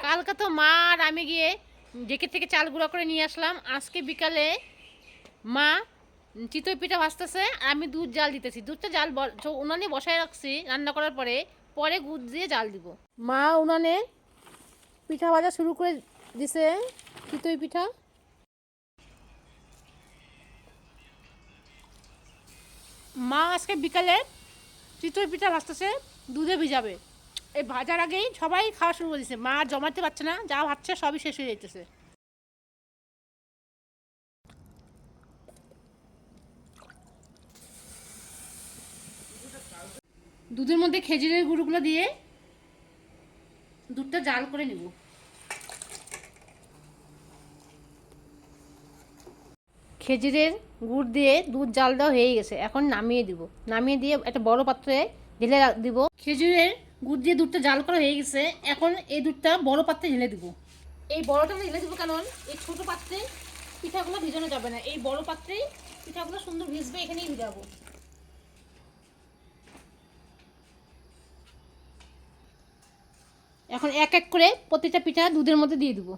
কালকে তো মা আর আমি গিয়ে ডেকে থেকে চাল গুঁড়া করে নিয়ে আসলাম। আজকে বিকালে মা চিতই পিঠা ভাজতেছে, আমি দুধ জাল দিতেছি। দুধটা জাল উনানে বসায় রাখছি রান্না করার পরে, পরে গুড় দিয়ে জাল দিব। মা উনানে পিঠা ভাজা শুরু করে দিছে, চিতই পিঠা। মা আজকে বিকালে চিতই পিঠা ভাজতেছে, দুধে ভিজাবে। এই ভাজার আগেই সবাই খাওয়া শুরু করে দিচ্ছে। মা আর জমাতে পারছে না, যা ভাজছে সবই শেষ হয়ে যাইতেছে। দুধের মধ্যে খেজুরের গুঁড়োগুলো দিয়ে দুধটা জাল করে নিব। খেজুরের গুড় দিয়ে দুধ জাল দেওয়া হয়ে গেছে, এখন নামিয়ে দিব। নামিয়ে দিয়ে একটা বড় পাত্রে ঢেলে দিব। খেজুরের গুড় দিয়ে দুধটা জাল করা হয়ে গেছে, এখন এই দুধটা বড় পাত্রে ঢেলে দিব। এই বড়টা ঢেলে দিব কারণ এই ছোট পাত্রে পিঠাগুলো ভিজানো যাবে না, এই বড় পাত্রেই পিঠাগুলো সুন্দর ভিজবে, এখানেই ভিজাবো। এখন এক এক করে প্রতিটা পিঠা দুধের মধ্যে দিয়ে দিব।